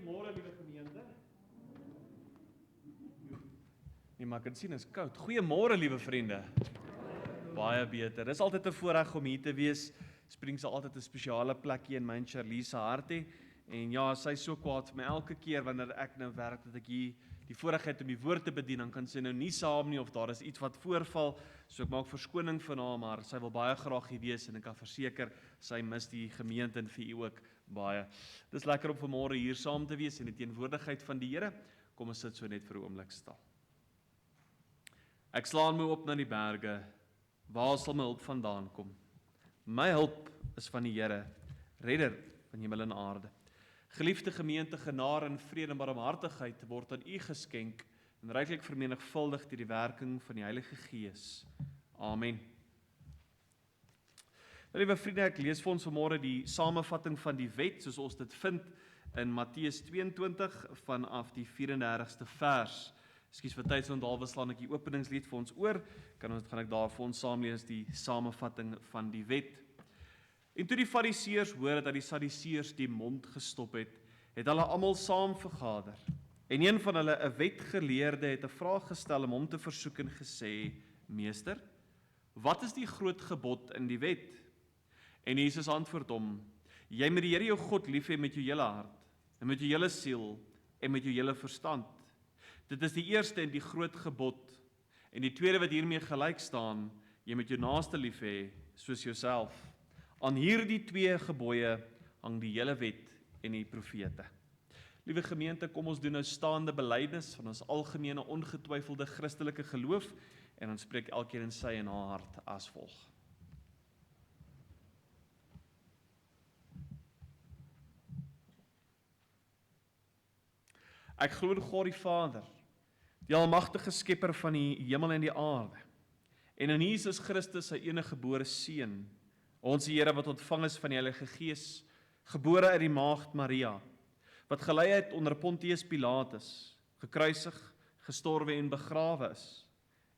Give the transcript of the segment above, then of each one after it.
Goeiemôre, liewe gemeente. Nee, maar ek kan sien, is koud. Goeiemôre, liewe vriende. Baie beter. Dis altyd 'n voorreg om hier te wees. Spring sal altyd 'n spesiale plekkie in my en Charlie se hart hê. En ja, sy is so kwaad vir my elke keer wanneer ek nou werk dat ek hier die voorreg het om die woord te bedien, dan kan sy nou nie saam nie of daar is iets wat voorval. So ek maak verskoning van haar, maar sy wil baie graag hier wees en ek kan verseker sy mis die gemeente en vir u ook baie. Dis lekker om vanmôre hier saam te wees in die teenwoordigheid van die Here. Kom ons sit so net vir 'n oomblik stil. Ek slaan my op na die berge. Waar sal my hulp vandaan kom? My hulp is van die Here, Redder van hemel en aarde. Geliefde gemeente, genade en vrede en barmhartigheid word aan u geskenk en ryklik vermenigvuldig deur die werking van die Heilige Gees. Amen. Liewe vriende, ek lees vir ons vanmôre die samevatting van die wet, soos ons dit vind in Matteus 22 vanaf die 34ste vers. Ekskuus vir tydsonthaal, slaan ek die openingslied vir ons oor, gaan ek daar vir ons saam lees die samevatting van die wet. En toe die fariseërs hoor dat die Sadduseërs die mond gestop het hulle almal saam vergader. En een van hulle, 'n wetgeleerde, het 'n vraag gestel om hom te versoek en gesê: "Meester, wat is die groot gebod in die wet?" En Jesus antwoord hom: "Jy moet die Here jou God lief hê met jou hele hart, en met jou hele siel, en met jou hele verstand. Dit is die eerste en die groot gebod. En die tweede wat hiermee gelyk staan, jy moet jou naaste lief hê soos jouself. Aan hierdie twee gebooie hang die hele wet en die profete." Liewe gemeente, kom ons doen nou staande belydenis van ons algemene ongetwyfelde Christelike geloof en ons spreek elkeen in sy en haar hart as volg. Ek glo in God die Vader, die almagtige skepper van die hemel en die aarde, en in Jesus Christus, sy eniggebore Seun, ons Here wat ontvang is van die Heilige Gees, gebore uit die maagd Maria, wat gelei het onder Pontius Pilatus, gekruisig, gestorwe en begrawe is,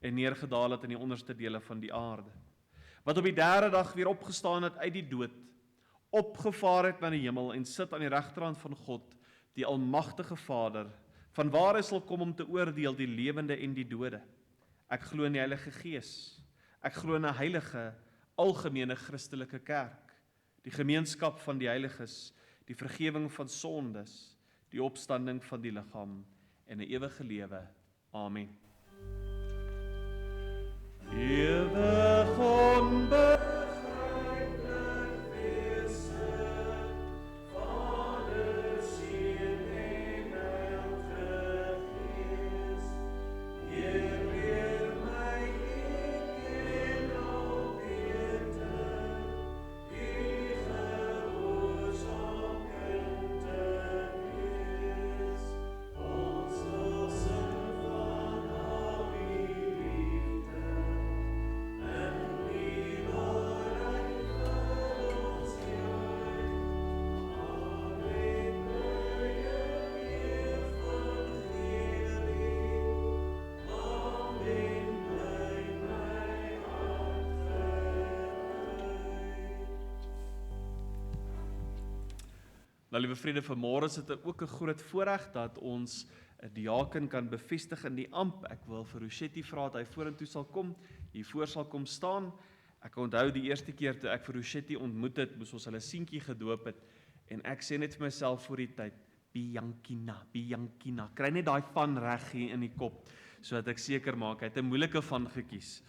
en neergedaal het in die onderste dele van die aarde, wat op die derde dag weer opgestaan het uit die dood, opgevaar het na die hemel en sit aan die regterhand van God, die almagtige Vader, vanwaar hy sal kom om te oordeel die lewende en die dode. Ek glo in die Heilige Gees. Ek glo in 'n heilige, algemene Christelike kerk, die gemeenskap van die heiliges, die vergewing van sondes, die opstanding van die liggaam en 'n ewige lewe. Amen. Ewig onbegryplik wese, Vader, Seun en Heilige Gees, Heer, leer my U ken al beter, U gehoorsakende wees. Ons sal sing van al U liefde, en U waarheid vir ons juig. Amen, Heer van vrede, Amen, bly my hart verheug. Nou, liewe vriende, vanmôre is dit ook 'n groot voorreg dat ons 'n diaken kan bevestig in die amp. Ek wil vir Rochetti vra dat hy vorentoe sal kom, hiervoor sal kom staan. Ek onthou die eerste keer toe ek vir Rochetti ontmoet het, moes ons hulle seentjie gedoop het, en ek sê net vir myself voor die tyd, Biankina, kry net daai van reg hier in die kop, sodat ek seker maak, hy het 'n moeilike van gekies.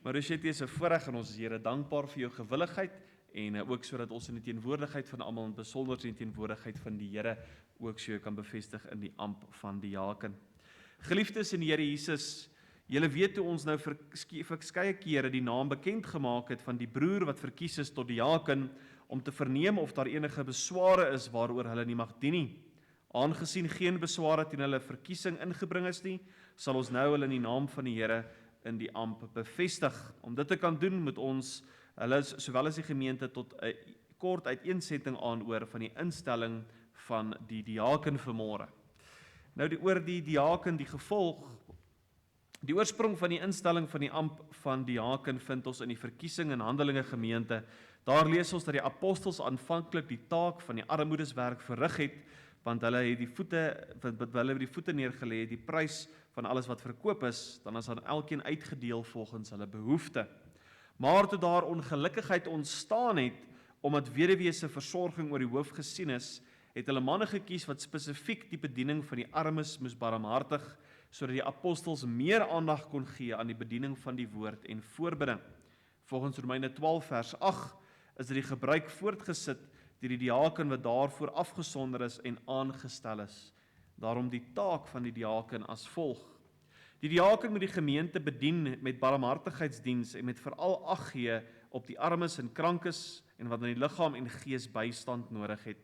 Maar Rochetti, is 'n voorreg en ons is Here dankbaar vir jou gewilligheid, en ook sodat ons in die teenwoordigheid van almal, en besonder in die teenwoordigheid van die Here, ook so kan bevestig in die amp van diaken. Geliefdes in die Here Jesus, julle weet hoe ons nou verskeie kere die naam bekend gemaak het van die broer wat verkies is tot diaken, om te verneem of daar enige besware is waaroor hulle nie mag dien nie. Aangesien geen besware teen hulle verkiesing ingebring is nie, sal ons nou hulle in die naam van die Here in die amp bevestig. Om dit te kan doen, moet ons hulle sowel as die gemeente tot 'n kort uiteensetting aanhoor van die instelling van die diaken vanmôre. Nou oor die diaken, die gevolg, die oorsprong van die instelling van die amp van diaken vind ons in die verkiesing in Handelinge gemeente. Daar lees ons dat die apostels aanvanklik die taak van die armoedeswerk verrig het, want hulle het die voete neergelê, die prys van alles wat verkoop is, dan is aan elkeen uitgedeel volgens hulle behoefte. Maar toe daar ongelukkigheid ontstaan het, omdat weduwees se versorging oor die hoof gesien is, het hulle manne gekies wat spesifiek die bediening van die armes moes barmhartig, sodat die apostels meer aandag kon gee aan die bediening van die woord en voorbidding. Volgens Romeine 12 vers 8 is dit die gebruik voortgesit deur die diaken wat daarvoor afgesonder is en aangestel is. Daarom die taak van die diaken as volg. Die diaken moet die gemeente bedien met barmhartigheidsdiens en met veral ag gee op die armes en krankes en wat in die liggaam en gees bystand nodig het.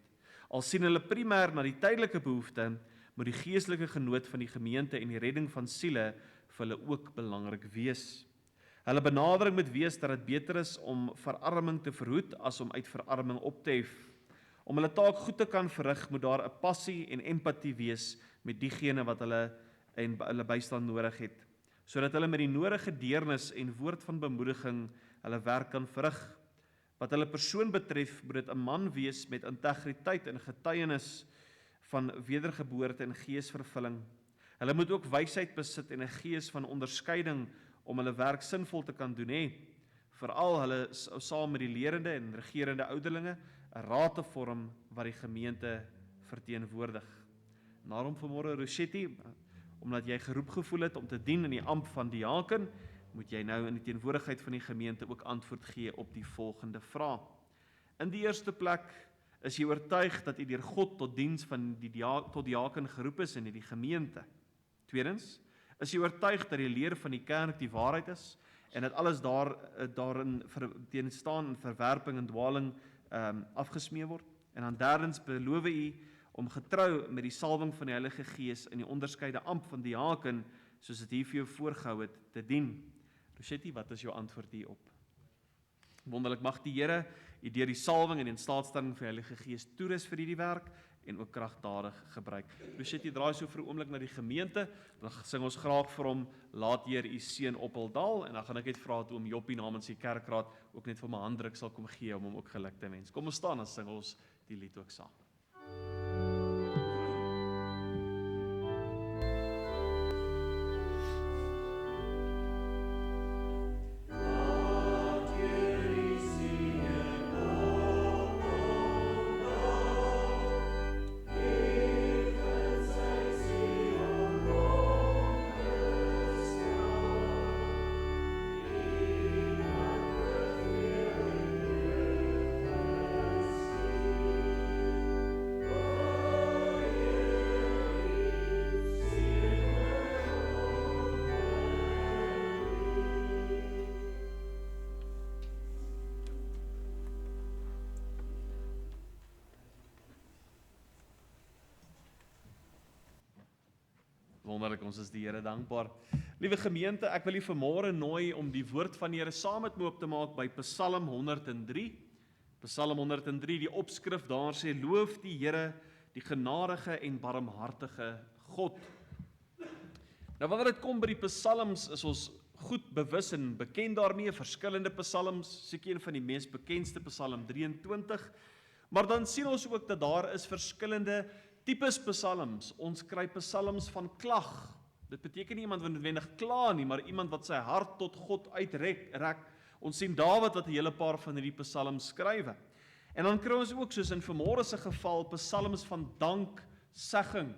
Al sien hulle primêr na die tydelike behoefte, moet die geestelike genoot van die gemeente en die redding van siele vir hulle ook belangrik wees. Hulle benadering moet wees dat dit beter is om verarming te verhoed as om uit verarming op te hef. Om hulle taak goed te kan verrig, moet daar 'n passie en empatie wees met diegene wat hulle bystand nodig het, sodat hulle met die nodige deernis en woord van bemoediging hulle werk kan verrig. Wat hulle persoon betref, moet dit 'n man wees met integriteit en getuienis van wedergeboorte en geesvervulling. Hulle moet ook wysheid besit en 'n gees van onderskeiding om hulle werk sinvol te kan doen hê. Veral hulle saam met die lerende en regerende ouderlinge 'n raad te vorm wat die gemeente verteenwoordig. Daarom vanmôre Rochetti, omdat jy geroep gevoel het om te dien in die ampt van diaken, moet jy nou in die teenwoordigheid van die gemeente ook antwoord gee op die volgende vraag. In die eerste plek, is jy oortuig dat jy deur God tot diens van tot diaken geroep is in die gemeente? Tweedens, is jy oortuig dat die leer van die kerk die waarheid is en dat alles daarin teenstaan in verwerping en dwaling afgesmee word? En dan derdens, beloof jy om getrou met die salwing van die Heilige Gees in die onderskeide ampt van diaken, soos dit hier vir jou voorgehou het, te dien? Rochetti, wat is jou antwoord hierop? Wonderlik, mag die Here u deur die salwing en die instaatstelling van die Heilige Gees toerus vir hierdie werk en ook kragtadig gebruik. Rochetti, draai so vir 'n oomblik na die gemeente, dan sing ons graag vir hom, laat Heer u seën op hul dal, en dan gaan ek net vra toe om Joppie namens die kerkraad ook net vir my handdruk sal kom gee om hom ook geluk te wens. Kom ons staan en sing ons die lied ook saam. Wonderlik, ons is die Here dankbaar. Liewe gemeente, ek wil u vanmôre nooi om die woord van die Here saam met my op te maak by Psalm 103. Psalm 103, die opskrif daar sê, loof die Here, die genadige en barmhartige God. Nou wanneer dit kom by die psalms, is ons goed bewus en bekend daarmee, verskillende psalms, seker een van die mees bekendste Psalm 23, maar dan sien ons ook dat daar is verskillende tipes psalms. Ons kry psalms van klag. Dit beteken nie iemand wat noodwendig kla nie, maar iemand wat sy hart tot God uitrek. Ons sien Dawid wat 'n hele paar van hierdie psalms skrywe. En dan kry ons ook, soos in vanmôre se geval, psalms van danksegging,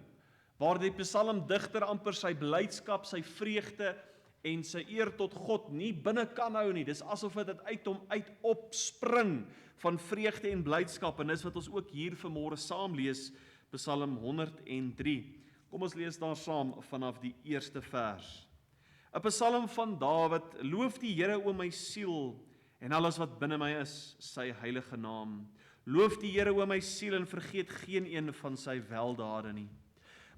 waar die psalmdigter amper sy blydskap, sy vreugde en sy eer tot God nie binne kan hou nie. Dis asof dit uit hom uit opspring van vreugde en blydskap, en dis wat ons ook hier vanmôre saam lees, Psalm 103. Kom ons lees daar saam vanaf die eerste vers. 'n Psalm van Dawid, loof die Here o my siel, en alles wat binne my is, sy heilige naam. Loof die Here o my siel, en vergeet geen een van sy weldade nie.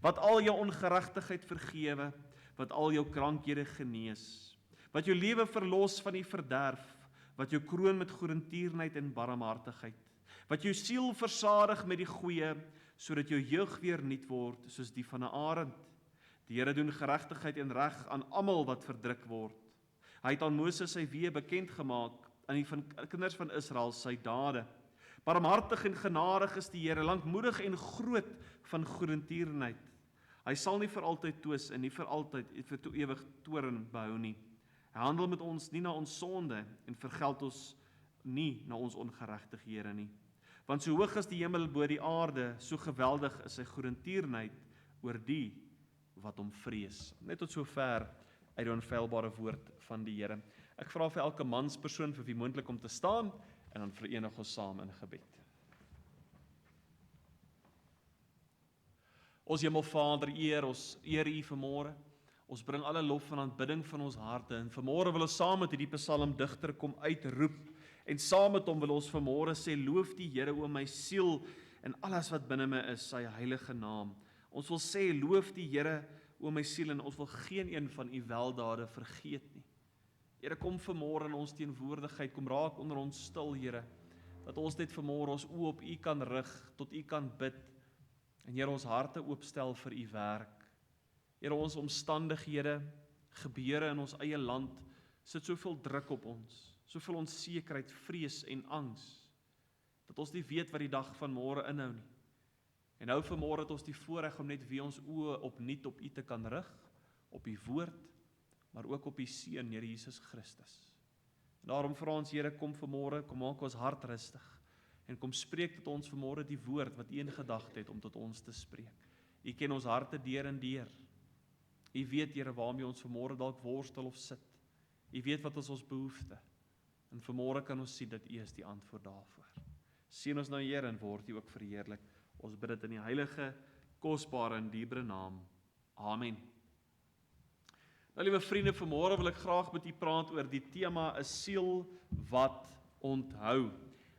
Wat al jou ongeregtigheid vergewe, wat al jou krankhede genees, wat jou lewe verlos van die verderf, wat jou kroon met goedertierenheid en barmhartigheid, wat jou siel versadig met die goeie, sodat jou jeug weer nuut word, soos die van 'n arend. Die Here doen geregtigheid en reg aan almal wat verdruk word. Hy het aan Moses sy weë bekend gemaak, aan die kinders van Israel sy dade. Barmhartig en genadig is die Here, lankmoedig en groot van goedertierenheid. Hy sal nie vir altyd twis en nie vir altyd vir toe ewig toorn behou nie. Hy handel met ons nie na ons sonde en vergeld ons nie na ons ongeregtighede nie. Want so hoog as die hemel bo die aarde, so geweldig is sy goedertierenheid oor die wat hom vrees. Net tot sover uit die onfeilbare woord van die Here. Ek vra vir elke manspersoon vir wie moontlik om te staan en dan verenig ons saam in gebed. Ons Hemelvader, ons eer U vanmôre. Ons bring alle lof en aanbidding van ons harte en vanmôre wil ons saam met hierdie psalmdigter kom uitroep en saam met hom wil ons vanmôre sê loof die Here o my siel en alles wat binne my is, sy heilige naam. Ons wil sê loof die Here o my siel en ons wil geen een van U weldade vergeet nie. Here, kom vanmôre in ons teenwoordigheid, kom raak onder ons stil, Here, dat ons net vanmôre ons oë op U kan rig, tot U kan bid en Here ons harte oopstel vir U werk. Here, ons omstandighede, gebeure in ons eie land, sit soveel druk op ons, soveel onsekerheid, vrees en angs, dat ons nie weet wat die dag van môre inhou nie. En nou vanmôre het ons die voorreg om net weer ons oë opnuut op U te kan rig, op U woord, maar ook op U Seun, Here Jesus Christus. En daarom vra ons, Here, kom vanmôre, kom maak ons hart rustig, en kom spreek tot ons vanmôre die woord wat U in gedagte het om tot ons te spreek. U ken ons harte deur en deur. U weet, Here, waarmee ons vanmôre dalk worstel of sit. U weet wat is ons behoefte. En vanmôre kan ons sien dat U is die antwoord daarvoor. Seën ons nou, Here, en word U ook verheerlik. Ons bid dit in die heilige, kosbare en dierbare naam. Amen. Nou, liewe vriende, vanmôre wil ek graag met u praat oor die tema 'n siel wat onthou.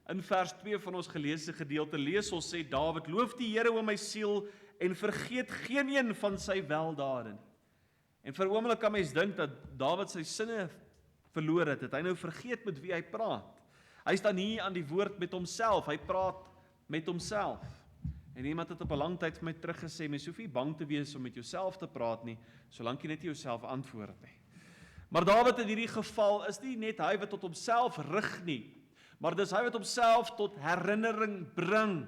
In vers 2 van ons geleesde gedeelte lees ons sê Dawid, loof die Here o my siel en vergeet geen een van sy weldade nie. En vir 'n oomblik kan mens dink dat Dawid sy sinne verloor het hy nou vergeet met wie hy praat. Hy staan hier aan die woord met homself, hy praat met homself. En iemand het op 'n lang tyd vir my teruggesê, mens hoef nie bang te wees om met jouself te praat nie, solank jy net jouself antwoord nie. Maar Dawid in hierdie geval is nie net hy wat tot homself rig nie, maar dis hy wat homself tot herinnering bring,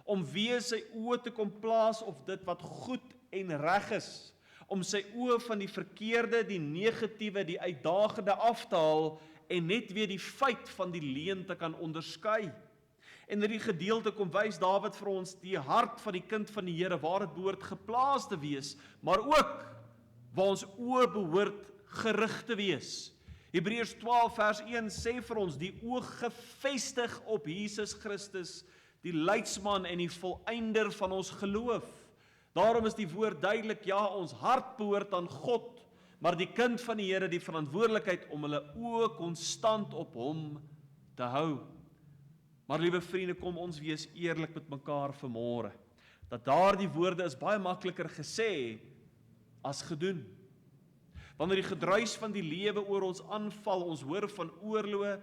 om weer sy oë te kom plaas op dit wat goed en reg is, om sy oë van die verkeerde, die negatiewe, die uitdagende af te haal, en net weer die feit van die leuen te kan onderskei. En in hierdie gedeelte kom wys Dawid vir ons die hart van die kind van die Here, waar dit behoort geplaas te wees, maar ook waar ons oë behoort gerig te wees. Hebreërs 12 vers 1 sê vir ons, die oog gefestig op Jesus Christus, die leidsman en die volëinder van ons geloof. Daarom is die woord duidelik, ja, ons hart behoort aan God, maar die kind van die Here die verantwoordelikheid om hulle oë konstant op hom te hou. Maar liewe vriende, kom ons wees eerlik met mekaar vanmôre, dat daardie woorde is baie makliker gesê as gedoen. Wanneer die gedruis van die lewe oor ons aanval, ons hoor van oorloë,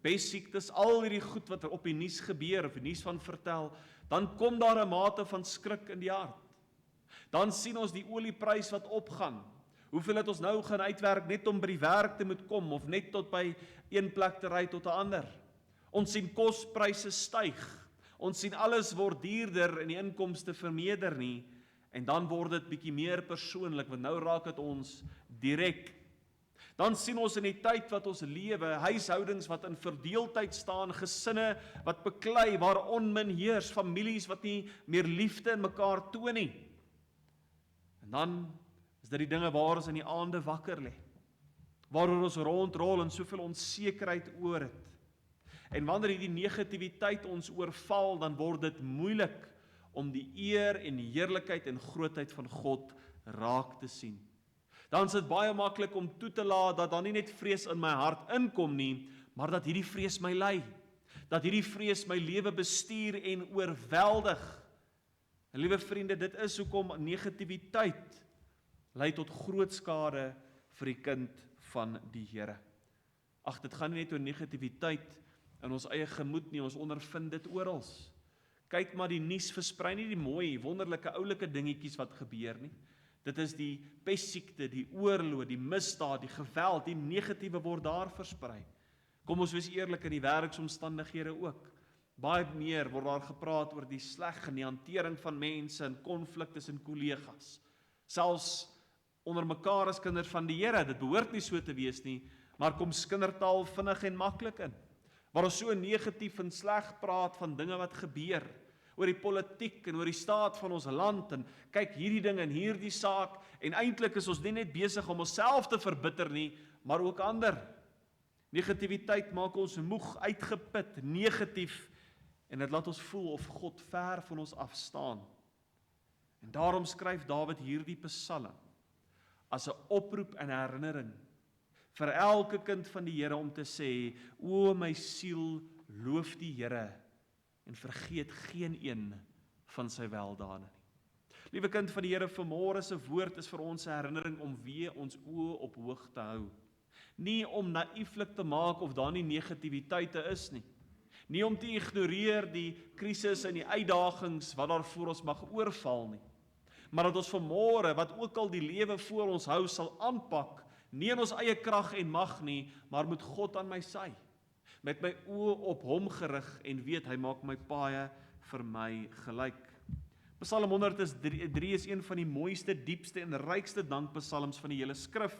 pestsiektes, al hierdie goed wat op die nuus gebeur, of die nuus van vertel, dan kom daar 'n mate van skrik in die hart. Dan sien ons die olieprys wat opgaan. Hoeveel het ons nou gaan uitwerk net om by die werk te moet kom, of net tot by een plek te ry tot 'n ander. Ons sien kospryse styg. Ons sien alles word duurder en die inkomste vermeerder nie. En dan word dit bietjie meer persoonlik, want nou raak dit ons direk. Dan sien ons in die tyd wat ons lewe, huishoudings wat in verdeeldheid staan, gesinne wat beklei, waar onmin heers, families wat nie meer liefde in mekaar toon nie. En dan is dit die dinge waar ons in die aande wakker lê, waaroor ons rondrol en soveel onsekerheid oor het. En wanneer hierdie negativiteit ons oorval, dan word dit moeilik om die eer en die heerlikheid en grootheid van God raak te sien. Dan is dit baie maklik om toe te laat dat daar nie net vrees in my hart inkom nie, maar dat hierdie vrees my lei, dat hierdie vrees my lewe bestuur en oorweldig. En liewe vriende, dit is hoekom negativiteit lei tot groot skade vir die kind van die Here. Ag, dit gaan nie net oor negativiteit in ons eie gemoed nie, ons ondervind dit oral. Kyk maar, die nuus versprei nie die mooi, wonderlike, oulike dingetjies wat gebeur nie. Dit is die pestsiekte, die oorlog, die misdaad, die geweld, die negatiewe word daar versprei. Kom ons wees eerlik, in die werksomstandighede ook. Baie meer word daar gepraat oor die sleg en die hantering van mense en konflik tussen kollegas. Selfs onder mekaar as kinders van die Here, dit behoort nie so te wees nie, maar kom kindertaal vinnig en maklik in. Waar ons so negatief en sleg praat van dinge wat gebeur, oor die politiek en oor die staat van ons land, en kyk hierdie ding en hierdie saak, en eintlik is ons nie net besig om onsself te verbitter nie, maar ook ander. Negativiteit maak ons moeg, uitgeput, negatief, en dit laat ons voel of God ver van ons afstaan. En daarom skryf Dawid hierdie psalm as 'n oproep en herinnering vir elke kind van die Here om te sê, o my siel, loof die Here en vergeet geen een van sy weldade nie. Liewe kind van die Here, vanmôre se woord is vir ons 'n herinnering om weer ons oë op hoog te hou. Nie om naïeflik te maak of daar nie negativiteite is nie. Nie om te ignoreer die krisis en die uitdagings wat daar voor ons mag oorval nie. Maar dat ons vanmôre, wat ook al die lewe voor ons hou, sal aanpak, nie in ons eie krag en mag nie, maar met God aan my sy. Met my oë op hom gerig en weet, hy maak my paaie vir my gelyk. Psalm 103 is een van die mooiste, diepste en rykste dankpsalms van die hele skrif,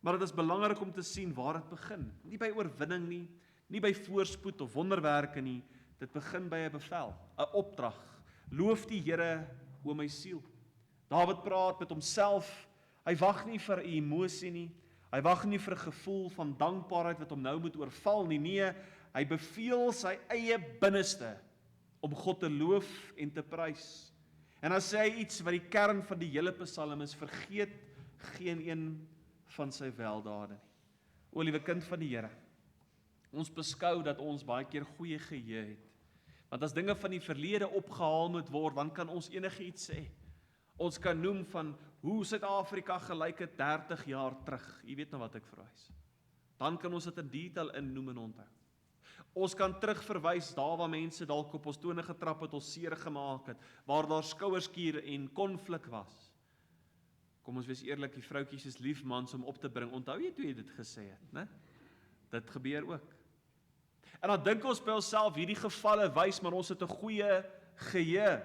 maar dit is belangrik om te sien waar dit begin. Nie by oorwinning nie, nie by voorspoed of wonderwerke nie, dit begin by 'n bevel, 'n opdrag. Loof die Here, o my siel. Dawid praat met homself, hy wag nie vir 'n emosie nie, hy wag nie vir 'n gevoel van dankbaarheid wat hom nou moet oorval nie, nee, hy beveel sy eie binneste om God te loof en te prys. En dan sê hy iets wat die kern van die hele psalm is, vergeet geen een van sy weldade nie. O liewe kind van die Here, ons beskou dat ons baie keer goeie geheue het. Want as dinge van die verlede opgehaal moet word, dan kan ons enigiets sê. Ons kan noem van hoe Suid-Afrika gelyk het 30 jaar terug. Jy weet nou wat ek verwys. Dan kan ons dit in detail innoem en onthou. Ons kan terugverwys daar waar mense dalk op ons tone getrap het, ons seer gemaak het, waar daar skouerskuur en konflik was. Kom ons wees eerlik, die vroutjies is lief mans om op te bring. Onthou jy toe jy dit gesê het, né? Dit gebeur ook. En dan dink ons by onsself, hierdie gevalle wys, maar ons het 'n goeie geheue.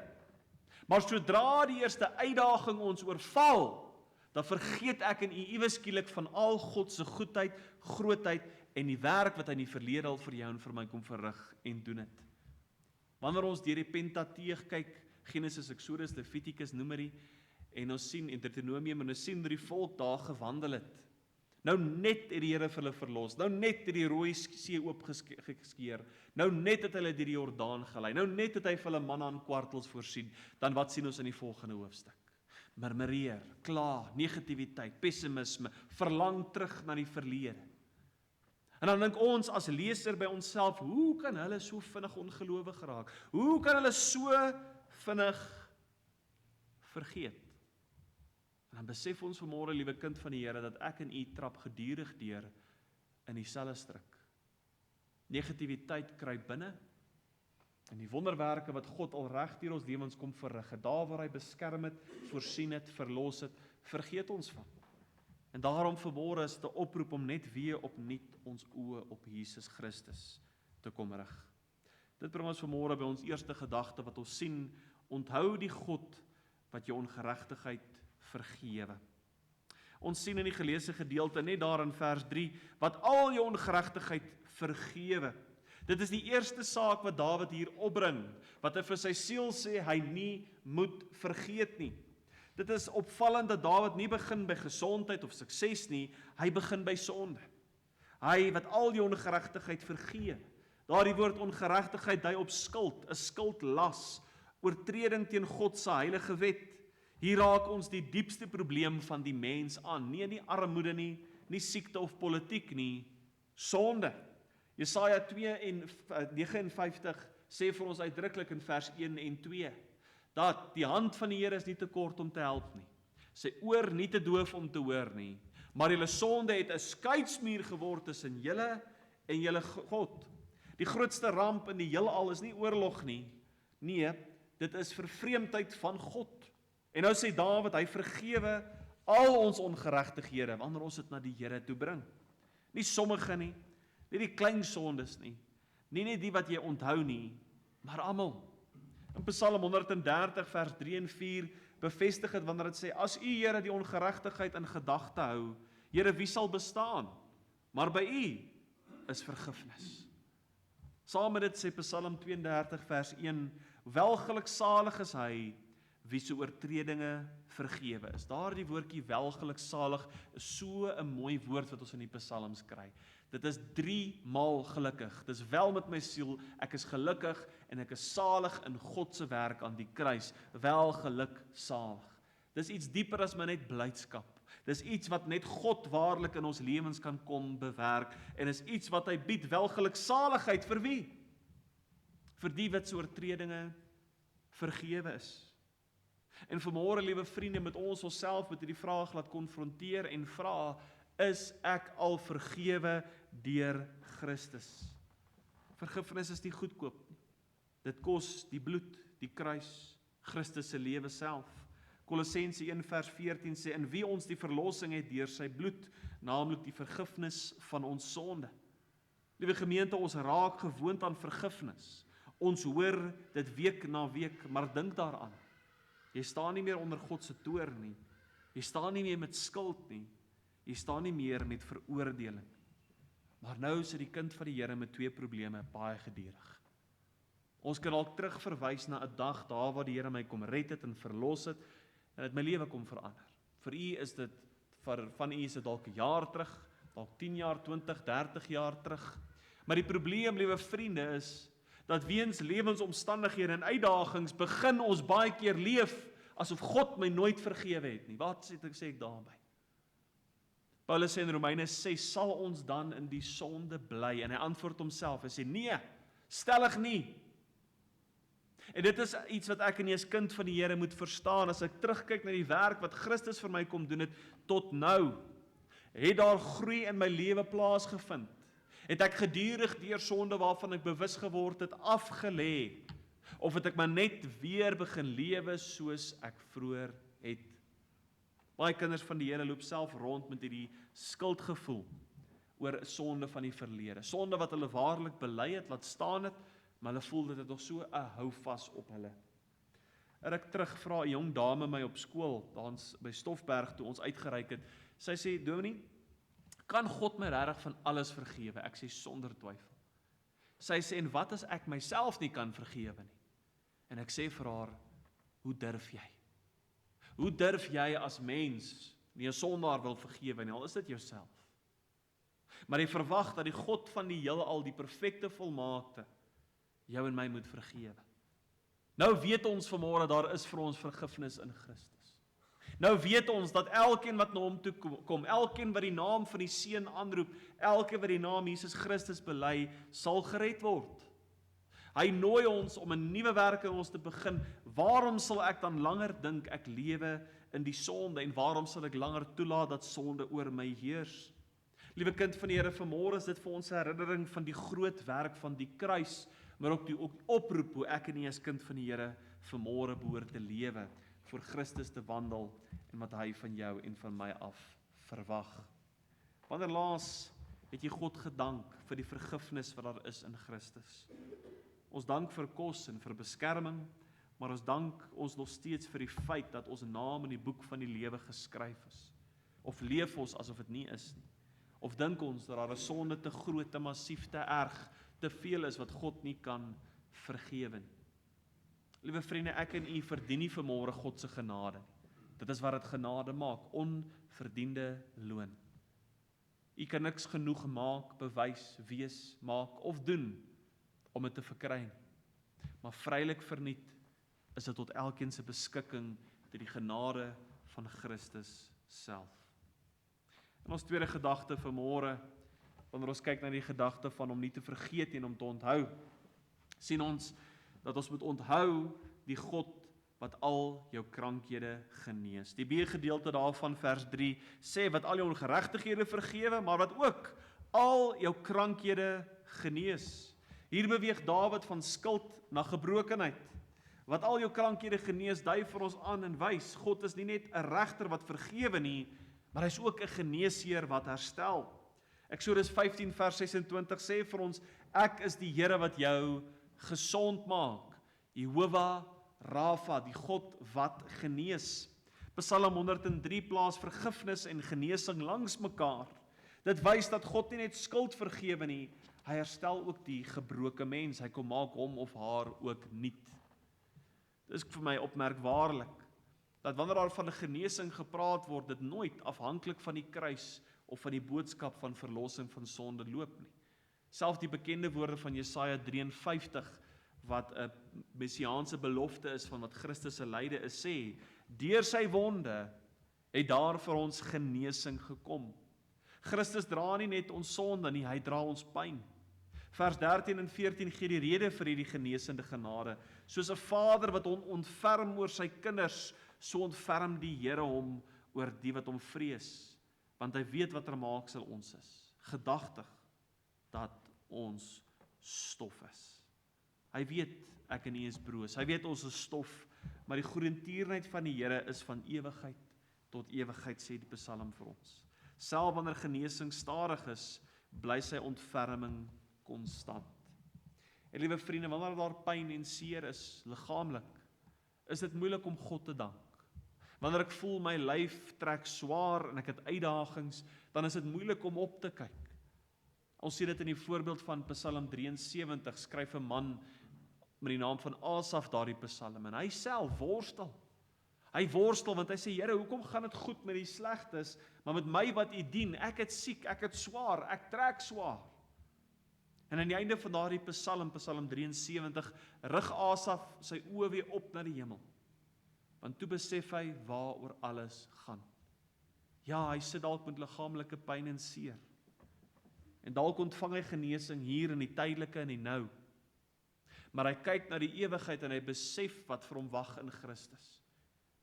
Maar sodra die eerste uitdaging ons oorval, dan vergeet ek en u iewes skielik van al God se goedheid, grootheid en die werk wat hy in die verlede al vir jou en vir my kom verrig en doen het. Wanneer ons deur die Pentateeg kyk, Genesis, Exodus, Levitikus, Numeri, en ons sien in Deuteronomium, en ons sien hoe die volk daar gewandel het. Nou net het die Here vir hulle verlos, nou net het die Rooi See oopgeskeer, nou net het hulle deur die Jordaan gelei, nou net het hy vir hulle manna en kwartels voorsien, dan wat sien ons in die volgende hoofstuk? Murmureer, kla, negativiteit, pessimisme, verlang terug na die verlede. En dan dink ons as leser by onsself, hoe kan hulle so vinnig ongelowig raak? Hoe kan hulle so vinnig vergeet? En dan besef ons vanmôre, liewe kind van die Here, dat ek en u trap gedurig deur in dieselfde struik. Negativiteit kruip binne, en die wonderwerke wat God al reg deur ons lewens kom verrig, daar waar hy beskerm het, voorsien het, verlos het, vergeet ons van. En daarom vanmôre is dit 'n oproep om net weer opnuut ons oë op Jesus Christus te kom rig. Dit bring ons vanmôre by ons eerste gedagte wat ons sien, onthou die God wat jou ongeregtigheid vergewe. Ons sien in die geleesde gedeelte net daar in vers 3 wat al jou ongeregtigheid vergewe. Dit is die eerste saak wat Dawid hier opbring, wat hy vir sy siel sê hy nie moet vergeet nie. Dit is opvallend dat Dawid nie begin by gesondheid of sukses nie, hy begin by sonde. Hy wat al jou ongeregtigheid vergewe. Daardie woord ongeregtigheid dui op skuld, 'n skuldlas, oortreding teen God se heilige wet. Hier raak ons die diepste probleem van die mens aan, nie armoede nie, nie siekte of politiek nie, sonde. Jesaja 2:59 sê vir ons uitdruklik in vers 1 en 2, dat die hand van die Here is nie te kort om te help nie, sy oor nie te doof om te hoor nie, maar julle sonde het 'n skeidsmuur geword tussen julle en julle God. Die grootste ramp in die heelal is nie oorlog nie, nee, dit is vervreemdheid van God. En nou sê Dawid, hy vergewe al ons ongeregtighede, wanneer ons dit na die Here toe bring. Nie sommige nie, nie die klein sondes nie, nie net die wat jy onthou nie, maar almal. In Psalm 130 vers 3 en 4 bevestig dit wanneer dit sê, as U, Here, die ongeregtigheid in gedagte hou, Here, wie sal bestaan? Maar by U is vergifnis. Saam met dit sê Psalm 32 vers 1, welgeluksalig is hy, wie se oortredinge vergewe is. Daardie woordjie welgeluksalig is so 'n mooi woord wat ons in die psalms kry. Dit is 3 maal gelukkig. Dis wel met my siel, ek is gelukkig en ek is salig in God se werk aan die kruis. Welgeluksalig. Dis iets dieper as maar net blydskap. Dis iets wat net God waarlik in ons lewens kan kom bewerk en is iets wat hy bied, welgeluksaligheid vir wie? Vir die wat se oortredinge vergewe is. En vanmôre, liewe vriende, met ons onsself met hierdie vraag laat konfronteer en vra, is ek al vergewe deur Christus? Vergifnis is nie goedkoop nie. Dit kos die bloed, die kruis, Christus se lewe self. Kolossense 1 vers 14 sê, in wie ons die verlossing het deur sy bloed, naamlik die vergifnis van ons sonde. Liewe gemeente, ons raak gewoond aan vergifnis. Ons hoor dit week na week, maar dink daaraan. Jy staan nie meer onder God se toorn nie. Jy staan nie meer met skuld nie. Jy staan nie meer met veroordeling. Maar nou sit die kind van die Here met 2 probleme baie gedurig. Ons kan dalk terugverwys na 'n dag daar waar die Here my kom red het en verlos het en dit my lewe kom verander. Vir u is dit van u is dit dalk 'n jaar terug, dalk 10 jaar, 20, 30 jaar terug. Maar die probleem, liewe vriende, is dat weens lewensomstandighede en uitdagings begin ons baie keer leef asof God my nooit vergewe het nie. Wat sê ek daarby? Paulus sê in Romeine 6, sal ons dan in die sonde bly? En hy antwoord homself, hy sê, nee, stellig nie. En dit is iets wat ek en jy as kind van die Here moet verstaan, as ek terugkyk na die werk wat Christus vir my kom doen het, tot nou, het daar groei in my lewe plaasgevind. Het ek gedurig deur sonde waarvan ek bewus geword het, afgelê, of het ek maar net weer begin lewe soos ek vroeër het. Baie kinders van die Here loop self rond met hierdie skuldgevoel oor sonde van die verlede. Sonde wat hulle waarlik bely het, laat staan het, maar hulle voel dit het nog so 'n houvas op hulle. Ek terug vra 'n jong dame my op skool, daar by Stoffberg toe ons uitgereik het. Sy sê, Dominee, kan God my regtig van alles vergewe? Ek sê sonder twyfel. Sy sê, en wat as ek myself nie kan vergewe nie? En ek sê vir haar, hoe durf jy? Hoe durf jy as mens nie 'n sondaar wil vergewe nie, al is dit jouself? Maar jy verwag dat die God van die heelal, die perfekte volmaakte, jou en my moet vergewe. Nou weet ons vanmôre, daar is vir ons vergifnis in Christus. Nou weet ons dat elkeen wat na hom toe kom, elkeen wat die naam van die Seun aanroep, elkeen wat die naam Jesus Christus bely, sal gered word. Hy nooi ons om 'n nuwe werk in ons te begin. Waarom sal ek dan langer dink ek lewe in die sonde en waarom sal ek langer toelaat dat sonde oor my heers? Liewe kind van die Here, vanmôre is dit vir ons 'n herinnering van die groot werk van die kruis, maar ook die oproep hoe ek en jy as kind van die Here vanmôre behoort te lewe, voor Christus te wandel en wat hy van jou en van my af verwag. Wanneer laas het jy God gedank vir die vergifnis wat daar is in Christus? Ons dank vir kos en vir beskerming, maar ons dank ons nog steeds vir die feit dat ons naam in die boek van die lewe geskryf is. Of leef ons asof dit nie is nie? Of dink ons dat daar 'n sonde te groot, te massief, te erg, te veel is wat God nie kan vergewe nie? Liewe vriende, ek en u verdien nie vanmôre God se genade nie. Dit is wat dit genade maak, onverdiende loon. U kan niks genoeg maak, bewys, wees, maak of doen om dit te verkry nie. Maar vrylik verniet is dit tot elkeen se beskikking deur die genade van Christus self. En ons tweede gedagte vanmôre, wanneer ons kyk na die gedagte van om nie te vergeet en om te onthou, sien ons dat ons moet onthou die God wat al jou krankhede genees. Die B-gedeelte daarvan vers 3 sê wat al jou ongeregtighede vergewe, maar wat ook al jou krankhede genees. Hier beweeg Dawid van skuld na gebrokenheid. Wat al jou krankhede genees, dui vir ons aan en wys, God is nie net 'n regter wat vergewe nie, maar hy is ook 'n geneesheer wat herstel. Eksodus 15 vers 26 sê vir ons, ek is die Here wat jou gesond maak. Jehovah Rafa, die God wat genees. Psalm 103 plaas vergifnis en genesing langs mekaar. Dit wys dat God nie net skuld vergewe nie, hy herstel ook die gebroke mens, hy kom maak hom of haar ook nuut. Dit is vir my opmerkwaarlik, dat wanneer daar van 'n genesing gepraat word, dit nooit afhanklik van die kruis of van die boodskap van verlossing van sonde loop nie. Selfs die bekende woorde van Jesaja 53, wat 'n messiaanse belofte is van wat Christus se lyde is, sê, deur sy wonde het daar vir ons genesing gekom. Christus dra nie net ons sonde nie, hy dra ons pyn. Vers 13 en 14 gee die rede vir hierdie genesende genade. Soos 'n vader wat hom ontferm oor sy kinders, so ontferm die Here hom oor die wat hom vrees, want hy weet watter maaksel ons is, gedagtig dat ons stof is. Hy weet ek en u is broos, hy weet ons is stof, maar die goedertierenheid van die Here is van ewigheid tot ewigheid, sê die Psalm vir ons. Selfs wanneer genesing stadig is, bly sy ontferming konstant. En liewe vriende, wanneer daar pyn en seer is, liggaamlik, is dit moeilik om God te dank. Wanneer ek voel my lyf trek swaar en ek het uitdagings, dan is dit moeilik om op te kyk. Ons sien dit in die voorbeeld van Psalm 73, skryf 'n man met die naam van Asaf daardie Psalm, en hy self worstel. Hy worstel want hy sê, Here, hoekom gaan dit goed met die slegtes, maar met my wat u dien, ek het siek, ek het swaar, ek trek swaar. En aan die einde van daardie Psalm 73, rig Asaf sy oë weer op na die hemel. Want toe besef hy waaroor alles gaan. Ja, hy sit dalk met liggaamlike pyn en seer. En dalk ontvang hy genesing hier in die tydelike en die nou. Maar hy kyk na die ewigheid en hy besef wat vir hom wag in Christus.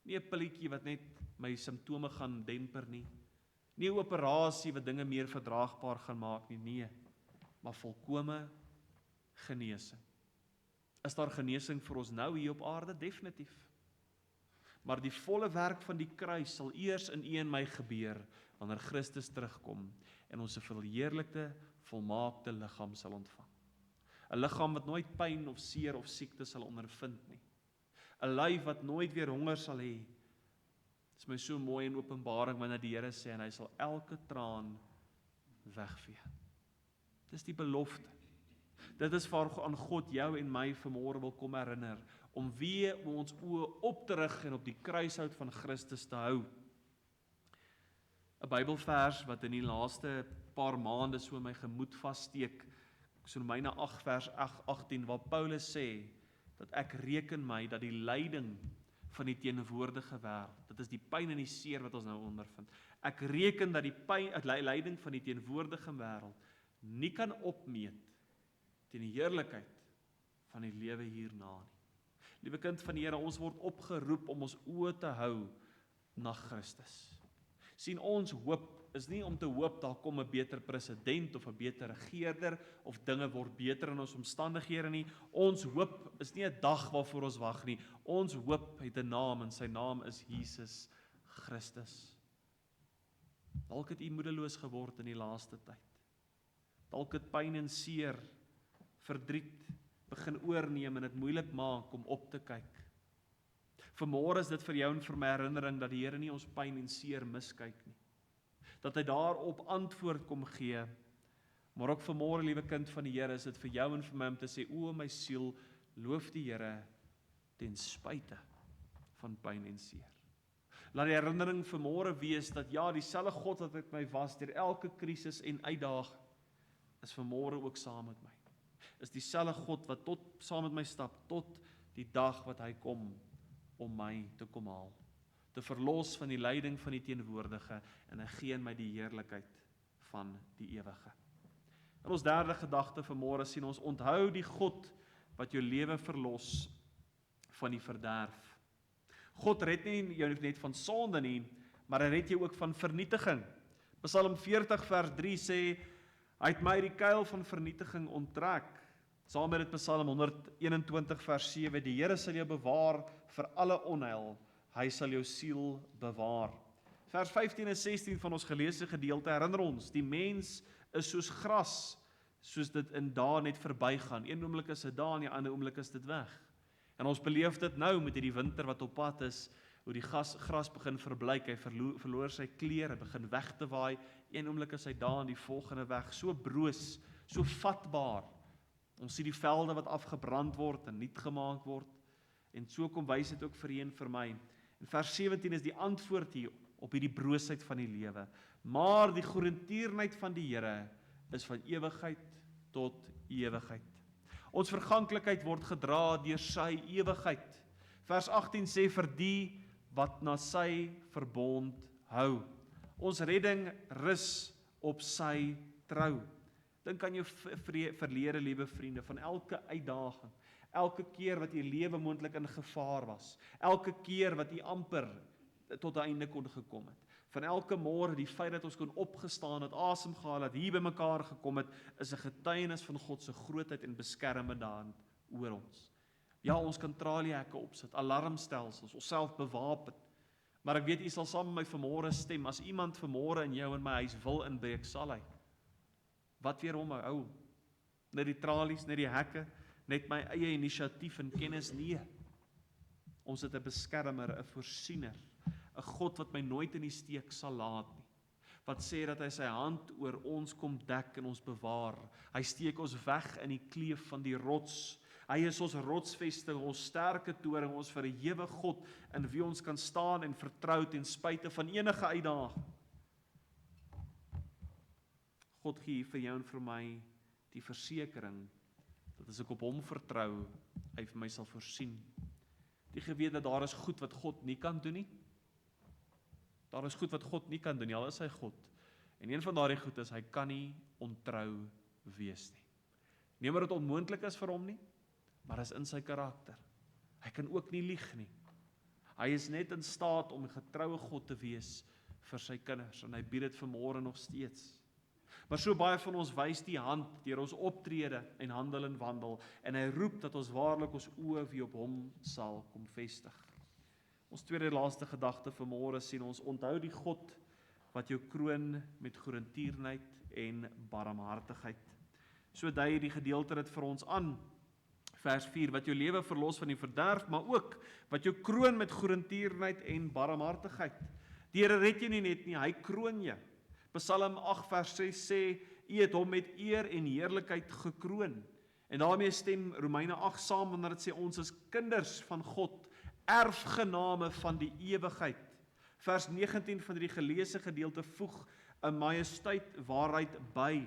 Nie 'n pilletjie wat net my simptome gaan demper nie. Nie 'n operasie wat dinge meer verdraagbaar gaan maak nie, nee. Maar volkome genesing. Is daar genesing vir ons nou hier op aarde? Definitief. Maar die volle werk van die kruis sal eers in u en my gebeur, wanneer Christus terugkom en ons 'n verheerlikte, volmaakte liggaam sal ontvang. 'n Liggaam wat nooit pyn of seer of siekte sal ondervind nie. 'n Lyf wat nooit weer honger sal hê. Dit is my so mooi in Openbaring wanneer die Here sê en hy sal elke traan wegvee. Dis die belofte. Dit is waar aan God jou en my vanmôre wil kom herinner, om weer ons oë op te rig en op die kruishout van Christus te hou. 'n Bybelvers wat in die laaste paar maande so my gemoed vassteek, so Romeine 8 vers 18, waar Paulus sê, dat ek reken my dat die lyding van die teenwoordige wêreld, dit is die pyn en die seer wat ons nou ondervind, ek reken dat die lyding van die teenwoordige wêreld nie kan opmeet teen die heerlikheid van die lewe hierna nie. Liewe kind van die Here, ons word opgeroep om ons oë te hou na Christus. Sien, ons hoop is nie om te hoop daar kom 'n beter president of 'n beter regerder of dinge word beter in ons omstandighede nie. Ons hoop is nie 'n dag waarvoor ons wag nie. Ons hoop het 'n naam en sy naam is Jesus Christus. Dalk het u moedeloos geword in die laaste tyd. Dalk het pyn en seer, verdriet begin oorneem en dit moeilik maak om op te kyk. Vanmôre is dit vir jou en vir my herinnering dat die Here nie ons pyn en seer miskyk nie. Dat hy daarop antwoord kom gee. Maar ook vanmôre, liewe kind van die Here, is dit vir jou en vir my om te sê, o my siel, loof die Here ten spyte van pyn en seer. Laat die herinnering vanmôre wees dat ja, dieselfde God wat met my was deur elke krisis en uitdaging, is vanmôre ook saam met my. Is dieselfde God wat saam met my stap tot die dag wat hy kom om my te kom haal, te verlos van die lyding van die teenwoordige en hy gee in my die heerlikheid van die ewige. In ons derde gedagte vanmôre sien ons, onthou die God wat jou lewe verlos van die verderf. God red nie jou net van sonde nie, maar hy red jou ook van vernietiging. Psalm 40 vers 3 sê, hy het my die kuil van vernietiging onttrek. Saam met dit Psalm 121 vers 7, die Here sal jou bewaar vir alle onheil, hy sal jou siel bewaar. Vers 15 en 16 van ons geleesde gedeelte herinner ons, die mens is soos gras, soos dit in dae net verbygaan. Een oomblik is dit daar en die ander oomblik is dit weg. En ons beleef dit nou met hierdie winter wat op pad is, hoe die gras begin verbleik, hy verloor sy kleur, begin weg te waai, een oomblik is hy daar en die volgende weg, so broos, so vatbaar. Ons sien die velde wat afgebrand word en nuut gemaak word, en so kom wys dit ook vir u en vir my. En vers 17 is die antwoord hier op hierdie broosheid van die lewe. Maar die goedertierenheid van die Here is van ewigheid tot ewigheid. Ons verganklikheid word gedra deur sy ewigheid. Vers 18 sê vir die wat na sy verbond hou. Ons redding rus op sy trou. Dink aan jou verlede, liewe vriende, van elke uitdaging, elke keer wat u lewe moontlik in gevaar was, elke keer wat u amper tot 'n einde kon gekom het. Van elke môre, die feit dat ons kon opgestaan het, asem gehaal het, hier bymekaar gekom het, is 'n getuienis van God se grootheid en beskermende hand oor ons. Ja, ons kan traliehekke opsit, alarmstelsels, onsself bewapen. Maar ek weet, u sal saam met my vanmôre stem, as iemand vanmôre in jou en my huis wil inbreek, sal hy. Wat weer hom hou? Net die tralies, net die hekke, net my eie inisiatief en kennis? Nee. Ons het 'n beskermer, 'n voorsiener, 'n God wat my nooit in die steek sal laat nie. Wat sê dat hy sy hand oor ons kom dek en ons bewaar. Hy steek ons weg in die kleef van die rots. Hy is ons rotsvesting, ons sterke toring, ons verhewe God, in wie ons kan staan en vertrou ten spyte van enige uitdaging. God gee vir jou en vir my die versekering, dat as ek op hom vertrou, hy vir my sal voorsien. Die geweet dat daar is goed wat God nie kan doen nie. Daar is goed wat God nie kan doen nie, al is hy God. En een van daardie goed is, hy kan nie ontrou wees nie. Nie omdat dit onmoontlik is vir hom nie, maar is in sy karakter. Hy kan ook nie lieg nie. Hy is net in staat om 'n getroue God te wees vir sy kinders, en hy bied dit vanmôre nog steeds. Maar so baie van ons wys die hand deur ons optrede en handel en wandel, en hy roep dat ons waarlik ons oë weer op hom sal kom vestig. Ons tweede laaste gedagte vanmôre sien ons, onthou die God wat jou kroon met goedertierenheid en barmhartigheid. So dui die gedeelte dit vir ons aan. Vers 4, wat jou lewe verlos van die verderf, maar ook wat jou kroon met goedertierenheid en barmhartigheid. Die Here red jou nie net nie, hy kroon jou. Psalm 8 vers 6 sê, u het hom met eer en heerlikheid gekroon. En daarmee stem Romeine 8 saam, wanneer dit sê, ons is kinders van God, erfgename van die ewigheid. Vers 19 van die geleesde gedeelte voeg 'n majesteit waarheid by.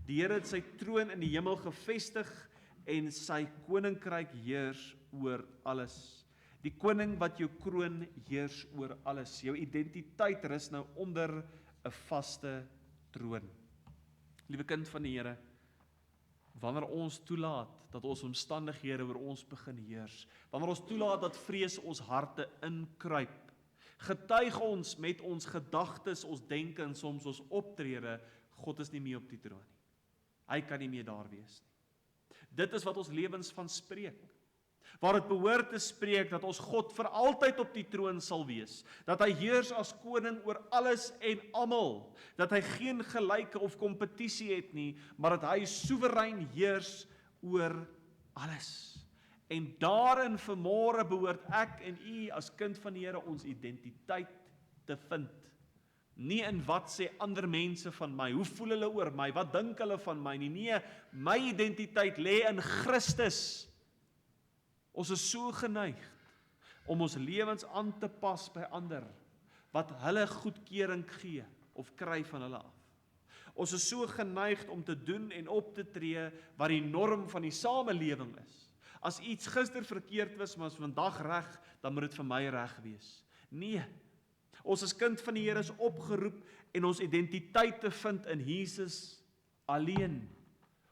Die Here het sy troon in die hemel gevestig en sy koninkryk heers oor alles. Die koning wat jou kroon heers oor alles. Jou identiteit rus nou onder 'n vaste troon. Liewe kind van die Here, wanneer ons toelaat dat ons omstandighede oor ons begin heers, wanneer ons toelaat dat vrees ons harte inkruip, getuig ons met ons gedagtes, ons denke en soms ons optrede, God is nie meer op die troon nie. Hy kan nie meer daar wees nie. Dit is wat ons lewens van spreek. Waar dit behoort te spreek dat ons God vir altyd op die troon sal wees, dat hy heers as koning oor alles en almal, dat hy geen gelyke of kompetisie het nie, maar dat hy soewerein heers oor alles. En daarin vanmôre behoort ek en u as kind van die Here ons identiteit te vind. Nie in wat sê ander mense van my, hoe voel hulle oor my, wat dink hulle van my nie. Nee, my identiteit lê in Christus. Ons is so geneig om ons lewens aan te pas by ander, wat hulle goedkeuring gee of kry van hulle af. Ons is so geneig om te doen en op te tree wat die norm van die samelewing is. As iets gister verkeerd was, maar is vandag reg, dan moet dit vir my reg wees. Nee, ons as kind van die Here is opgeroep en ons identiteit te vind in Jesus alleen.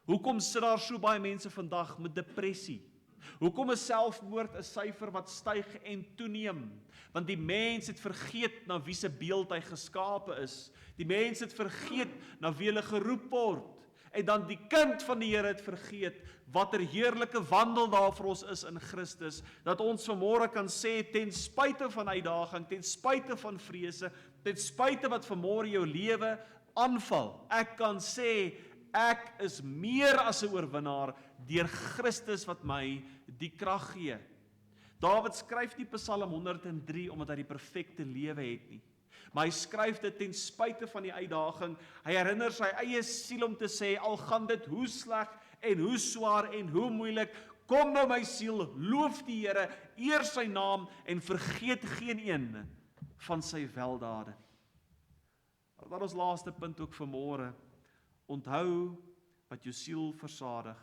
Hoekom sit daar so baie mense vandag met depressie? Hoekom is selfmoord 'n syfer wat styg en toeneem? Want die mens het vergeet na wie se beeld hy geskape is. Die mens het vergeet na wie hulle geroep word. En dan die kind van die Here het vergeet watter heerlike wandel daar vir ons is in Christus, dat ons vanmôre kan sê, ten spyte van uitdaging, ten spyte van vrese, ten spyte wat vanmôre jou lewe aanval, ek kan sê, Ek is meer as 'n oorwinnaar deur Christus wat my die krag gee. Dawid skryf nie Psalm 103 omdat hy die perfekte lewe het nie. Maar hy skryf dit ten spyte van die uitdaging. Hy herinner sy eie siel om te sê, al gaan dit hoe sleg en hoe swaar en hoe moeilik, kom nou my siel, loof die Here, eer sy naam en vergeet geen een van sy weldade. Dan ons laaste punt ook vanmôre. Onthou wat jou siel versadig.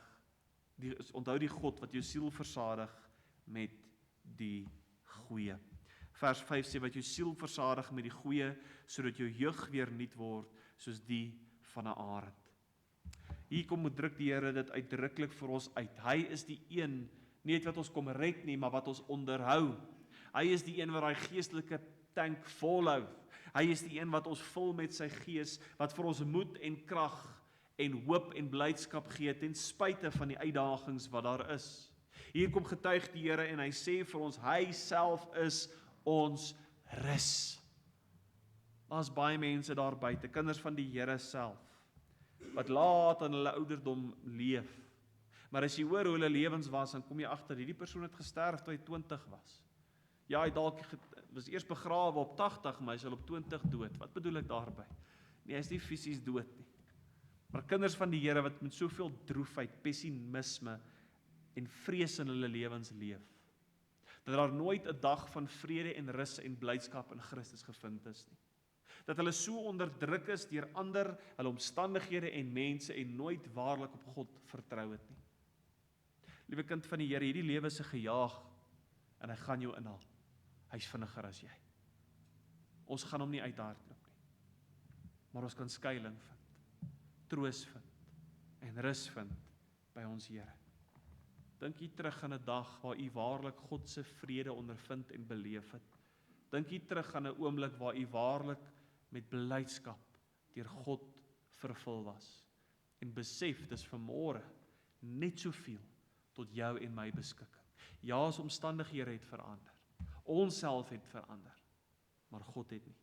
Onthou die God wat jou siel versadig met die goeie. Vers 5 sê wat jou siel versadig met die goeie, sodat jou jeug weer nuut word soos die van 'n arend. Hier kom druk die Here dit uitdruklik vir ons uit. Hy is die een, nie net wat ons kom red nie, maar wat ons onderhou. Hy is die een wat daai geestelike tank volhou. Hy is die een wat ons vul met sy gees, wat vir ons moed en krag en hoop en blydskap gee ten spyte van die uitdagings wat daar is. Hier kom getuig die Here en hy sê vir ons, hy self is ons rus. Daar's baie mense daar buite, kinders van die Here self, wat laat in hulle ouderdom leef. Maar as jy hoor hoe hulle lewens was, dan kom jy agter, hierdie persoon het gesterf toe hy 20 was. Ja, hy dalk was eers begrawe op 80, maar hy is al op 20 dood. Wat bedoel ek daarby? Nee, hy is nie fisies dood nie. Maar kinders van die Here wat met soveel droefheid, pessimisme en vrees in hulle lewens leef, dat daar nooit 'n dag van vrede en rus en blydskap in Christus gevind is nie. Dat hulle so onderdruk is deur ander, hulle omstandighede en mense en nooit waarlik op God vertrou het nie. Liewe kind van die Here, hierdie lewe is 'n gejaag en hy gaan jou inhaal. Hy's vinniger as jy. Ons gaan hom nie uithardloop nie. Maar ons kan skuiling vind, troos vind en rus vind by ons Here. Dink jy terug aan 'n dag waar u waarlik God se vrede ondervind en beleef het. Dink jy terug aan 'n oomblik waar u waarlik met blydskap deur God vervul was. En besef, dis vanmôre net soveel tot jou en my beskikking. Ja, ons omstandighede het verander. Ons self het verander. Maar God het nie.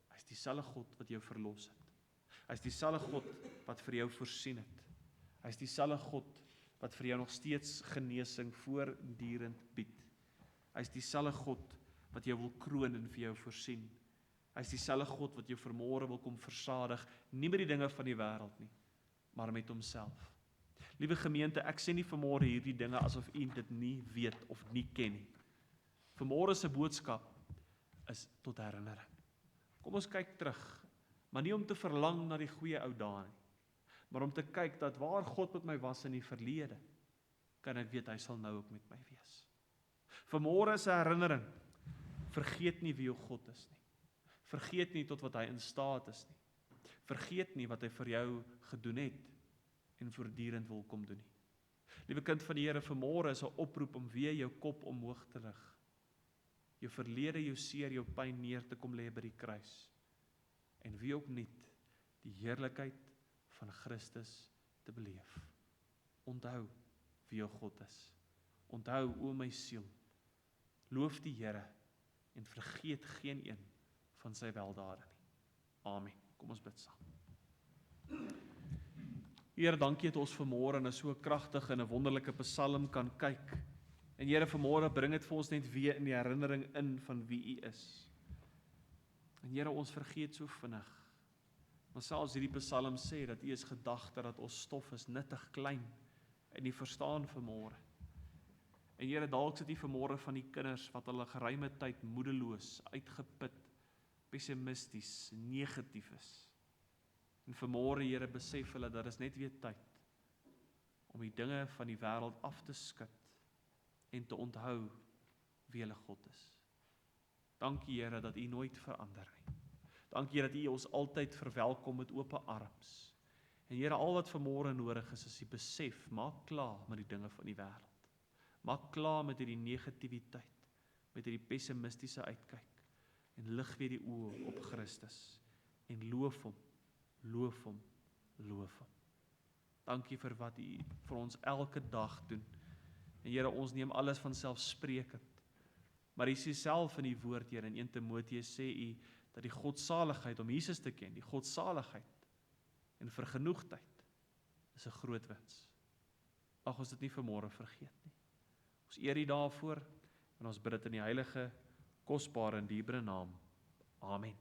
Hy is dieselfde God wat jou verlos het. Hy is dieselfde God wat vir jou voorsien het. Hy is dieselfde God wat vir jou nog steeds genesing voortdurend bied. Hy is dieselfde God wat jou wil kroon en vir jou voorsien. Hy is dieselfde God wat jou vanmôre wil kom versadig, nie met die dinge van die wêreld nie, maar met homself. Liewe gemeente, ek sê nie vanmôre hierdie dinge asof u dit nie weet of nie ken nie. Vanmôre se boodskap is tot herinnering. Kom ons kyk terug, maar nie om te verlang na die goeie ou dae nie, maar om te kyk dat waar God met my was in die verlede, kan ek weet hy sal nou ook met my wees. Vanmôre is 'n herinnering. Vergeet nie wie jou God is nie. Vergeet nie tot wat hy in staat is nie. Vergeet nie wat hy vir jou gedoen het en voortdurend wil kom doen nie. Liewe kind van die Here, vanmôre is 'n oproep om weer jou kop omhoog te lig. Jou verlede, jou seer, jou pyn neer te kom lê by die kruis. En wie ook niet die heerlikheid van Christus te beleef. Onthou wie jou God is. Onthou, o my siel, loof die Here en vergeet geen een van sy weldade nie. Amen. Kom ons bid saam. Here, dankie dat ons vanmôre in 'n so kragtige en 'n wonderlike psalm kan kyk. En Here, vanmôre bring dit vir ons net weer in die herinnering in van wie U is. En Here, ons vergeet so vinnig. Maar selfs hierdie psalm sê dat U is gedagte dat ons stof is nuttig klein en U verstaan vanmôre. En Here, dalk sit U vanmôre van die kinders wat hulle geruime tyd moedeloos, uitgeput, pessimisties, negatief is. En vanmôre, Here, besef hulle dat is net weer tyd om die dinge van die wêreld af te skud en te onthou wie hulle God is. Dankie, Here, dat U nooit verander nie. Dankie, dat U ons altyd verwelkom met oop arms. En Here, al wat vanmôre nodig is die besef, maak klaar met die dinge van die wêreld. Maak klaar met hierdie negativiteit, met hierdie pessimistiese uitkyk en lig weer die oë op Christus en loof hom, loof hom, loof hom. Dankie vir wat U vir ons elke dag doen. En Here, ons neem alles van selfsprekend. Maar U sê self in die woord, Here, in 1 Timoteus sê U dat die godsaligheid om Jesus te ken, die godsaligheid en vergenoegdheid Dis 'n groot wins. Mag ons dit nie vanmôre vergeet nie. Ons eer U daarvoor en ons bid dit in die heilige, kosbare en dierbare naam. Amen.